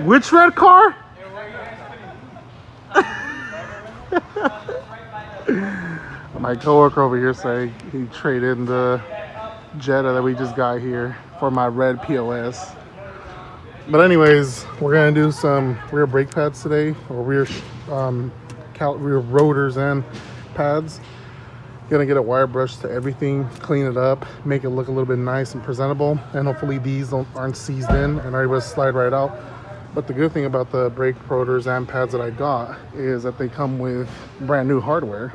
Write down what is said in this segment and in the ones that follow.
Which red car? My coworker over here saying he traded in the Jetta that we just got here for my red POS. But anyways, we're gonna do some rear brake pads today, or rear rotors and pads. Gonna get a wire brush to everything, clean it up, make it look a little bit nice and presentable, and hopefully these aren't seized in and are able to slide right out. But the good thing about the brake rotors and pads that I got is that they come with brand new hardware.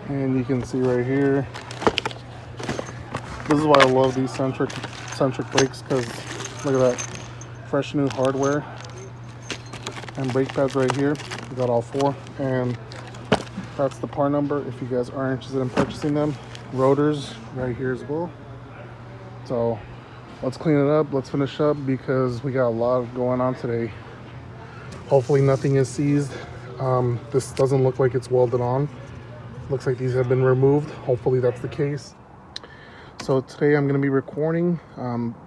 And you can see right here, this is why I love these centric brakes, because look at that, fresh new hardware. And brake pads right here, we got all four, and that's the part number if you guys are interested in purchasing them. Rotors right here as well. So let's clean it up, let's finish up, because we got a lot going on today. Hopefully nothing is seized. This doesn't look like it's welded on. Looks like these have been removed. Hopefully that's the case. So today I'm going to be recording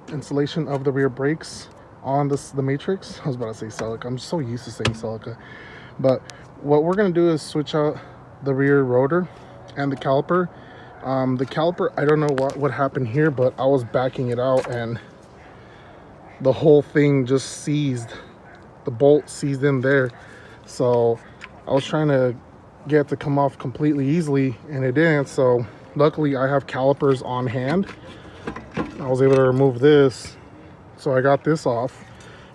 installation of the rear brakes on the Matrix. I was about to say Celica. I'm so used to saying Celica. But what we're going to do is switch out the rear rotor and the caliper. The caliper, I don't know what happened here, but I was backing it out and the whole thing just seized. The bolt seized in there. So I was trying to get it to come off completely easily, and it didn't. So luckily I have calipers on hand. I was able to remove this, so I got this off.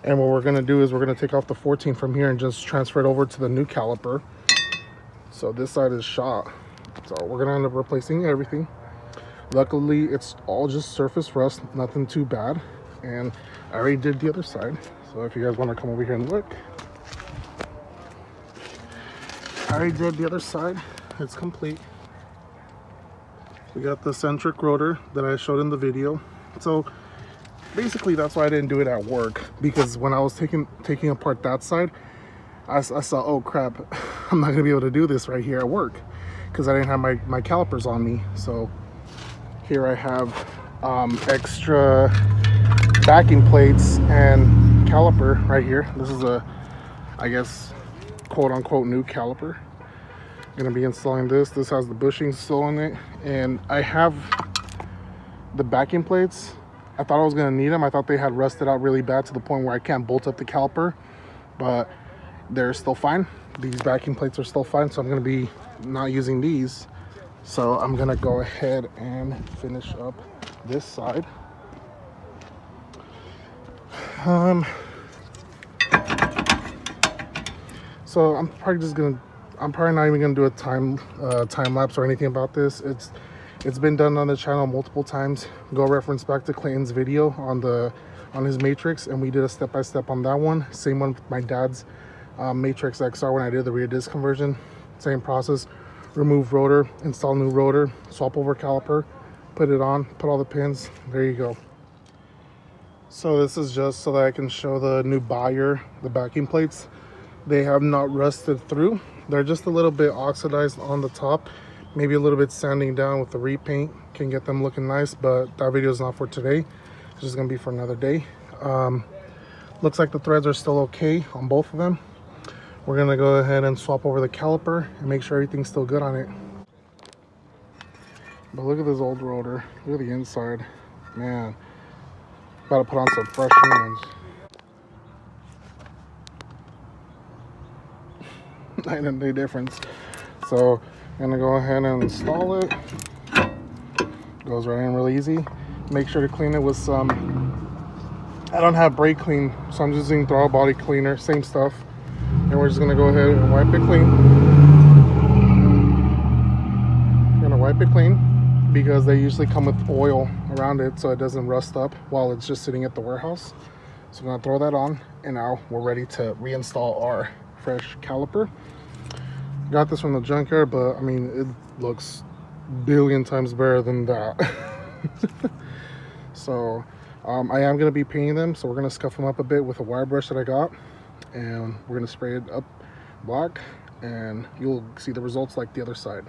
And what we're going to do is we're going to take off the 14 from here and just transfer it over to the new caliper. So this side is shot, so we're going to end up replacing everything. Luckily it's all just surface rust, nothing too bad. And I already did the other side, so if you guys want to come over here and look, I already did the other side. It's complete. We got the centric rotor that I showed in the video. So basically that's why I didn't do it at work, because when I was taking apart that side, I saw, oh crap, I'm not gonna be able to do this right here at work because I didn't have my calipers on me. So here I have extra backing plates and caliper right here. This is a, I guess, quote unquote new caliper. I'm gonna be installing this. This has the bushings still in it, and I have the backing plates. I thought I was gonna need them. I thought they had rusted out really bad to the point where I can't bolt up the caliper, but they're still fine. These backing plates are still fine, so I'm gonna be not using these. So I'm gonna go ahead and finish up this side. So I'm probably not even gonna do a time lapse or anything about this. It's been done on the channel multiple times. Go reference back to Clayton's video on his Matrix, and we did a step-by-step on that one. Same one with my dad's Matrix XR when I did the rear disc conversion. Same process. Remove rotor, install new rotor, swap over caliper, put it on, put all the pins. There you go. So this is just so that I can show the new buyer the backing plates. They have not rusted through. They're just a little bit oxidized on the top. Maybe a little bit sanding down with the repaint can get them looking nice, but that video is not for today. It's just gonna be for another day. Looks like the threads are still okay on both of them. We're gonna go ahead and swap over the caliper and make sure everything's still good on it. But look at this old rotor. Look at the inside. Man, gotta put on some fresh ones. Night and day difference. So I'm gonna go ahead and install it. Goes right in really easy. Make sure to clean it with some, I don't have brake clean, so I'm just using throttle body cleaner, same stuff. And we're just gonna go ahead and wipe it clean. We're gonna wipe it clean because they usually come with oil around it so it doesn't rust up while it's just sitting at the warehouse. So I'm gonna throw that on, and now we're ready to reinstall our fresh caliper. Got this from the junkyard, but I mean, it looks billion times better than that. So I am going to be painting them, so we're going to scuff them up a bit with a wire brush that I got, and we're going to spray it up black, and you'll see the results like the other side.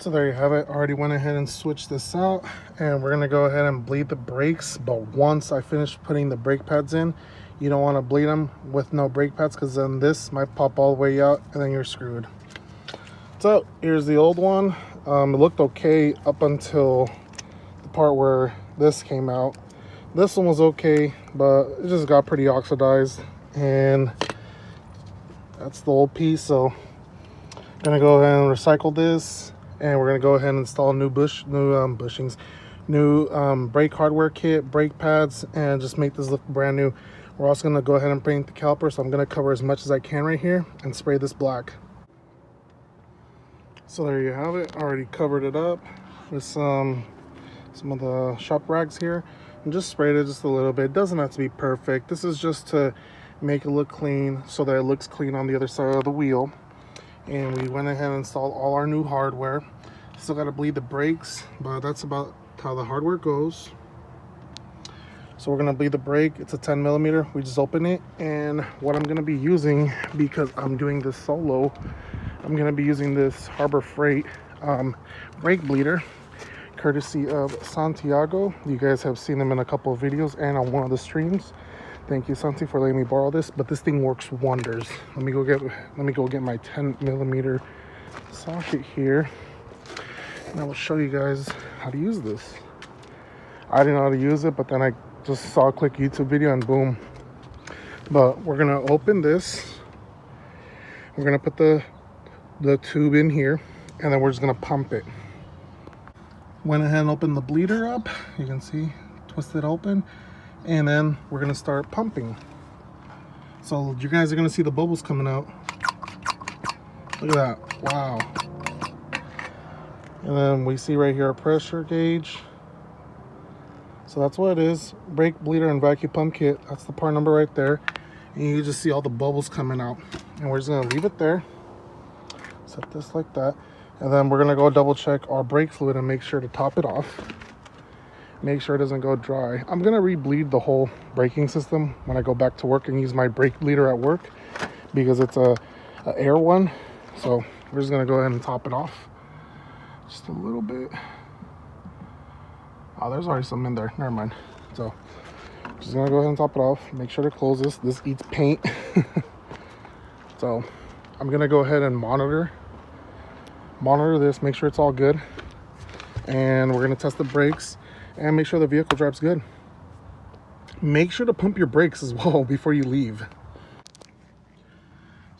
So there you have it. I already went ahead and switched this out, and we're gonna go ahead and bleed the brakes. But once I finish putting the brake pads in, you don't want to bleed them with no brake pads, because then this might pop all the way out and then you're screwed. So here's the old one. It looked okay up until the part where this came out. This one was okay, but it just got pretty oxidized, and that's the old piece. So I'm gonna go ahead and recycle this, and we're gonna go ahead and install new bushings, new brake hardware kit, brake pads, and just make this look brand new. We're also gonna go ahead and paint the caliper, so I'm gonna cover as much as I can right here and spray this black. So there you have it. I already covered it up with some of the shop rags here, and just sprayed it just a little bit. It doesn't have to be perfect. This is just to make it look clean, so that it looks clean on the other side of the wheel. And we went ahead and installed all our new hardware. Still got to bleed the brakes, but that's about how the hardware goes. So we're gonna bleed the brake. It's a 10 millimeter. We just open it, and what I'm gonna be using, because I'm doing this solo, I'm gonna be using this Harbor Freight brake bleeder, courtesy of Santiago. You guys have seen them in a couple of videos and on one of the streams. Thank you, Santi, for letting me borrow this. But this thing works wonders. Let me go get my 10 millimeter socket here, and I will show you guys how to use this. I didn't know how to use it, but then I just saw a quick YouTube video and boom. But we're gonna open this. We're gonna put the tube in here, and then we're just gonna pump it. Went ahead and opened the bleeder up. You can see, twist it open, and then we're gonna start pumping. So you guys are gonna see the bubbles coming out. Look at that, wow. And then we see right here our pressure gauge. So that's what it is. Brake bleeder and vacuum pump kit. That's the part number right there. And you just see all the bubbles coming out. And we're just gonna leave it there. Set this like that. And then we're gonna go double check our brake fluid and make sure to top it off. Make sure it doesn't go dry. I'm gonna re-bleed the whole braking system when I go back to work and use my brake bleeder at work, because it's a air one. So we're just gonna go ahead and top it off. Just a little bit. Oh, there's already some in there. Never mind. So just gonna go ahead and top it off. Make sure to close this. This eats paint. So I'm gonna go ahead and monitor this, make sure it's all good, and we're gonna test the brakes and make sure the vehicle drives good. Make sure to pump your brakes as well before you leave.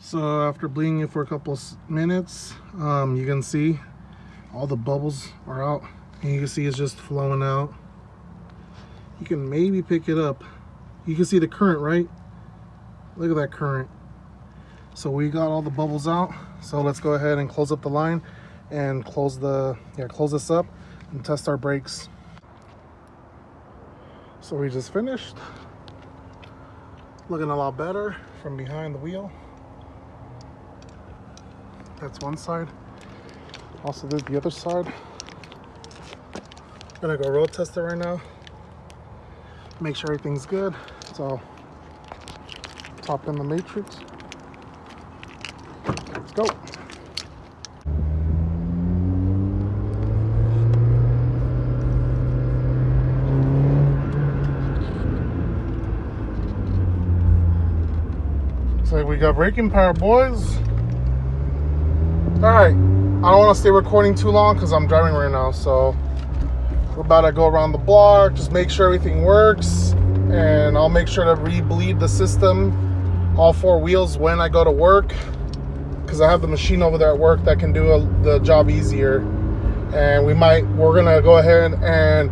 So after bleeding it for a couple of minutes, you can see all the bubbles are out, and you can see it's just flowing out. You can maybe pick it up. You can see the current, right? Look at that current. So we got all the bubbles out. So let's go ahead and close up the line and close this up and test our brakes. So we just finished. Looking a lot better from behind the wheel. That's one side. Also did the other side. Gonna go road test it right now. Make sure everything's good. So top in the matrix. Let's go. So we got braking power, boys. All right, I don't want to stay recording too long because I'm driving right now. So we're about to go around the block, just make sure everything works, and I'll make sure to re-bleed the system, all four wheels, when I go to work, because I have the machine over there at work that can do the job easier. And we're gonna go ahead and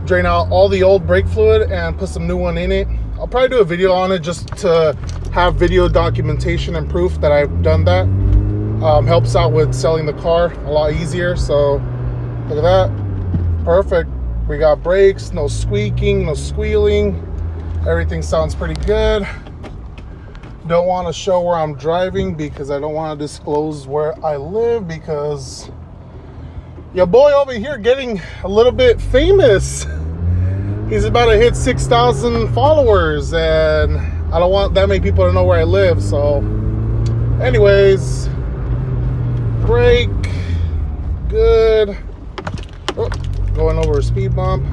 drain out all the old brake fluid and put some new one in it. I'll probably do a video on it just to have video documentation and proof that I've done that. Helps out with selling the car a lot easier. So look at that, perfect. We got brakes, no squeaking, no squealing. Everything sounds pretty good. Don't want to show where I'm driving because I don't want to disclose where I live, because your boy over here getting a little bit famous. He's about to hit 6,000 followers, and I don't want that many people to know where I live. So anyways, brake, good. Oh, going over a speed bump.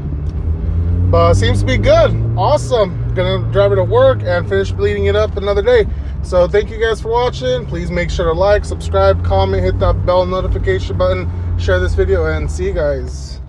But seems to be good. Awesome. Gonna drive it to work and finish bleeding it up another day. So thank you guys for watching. Please make sure to like, subscribe, comment, hit that bell notification button, share this video, and see you guys.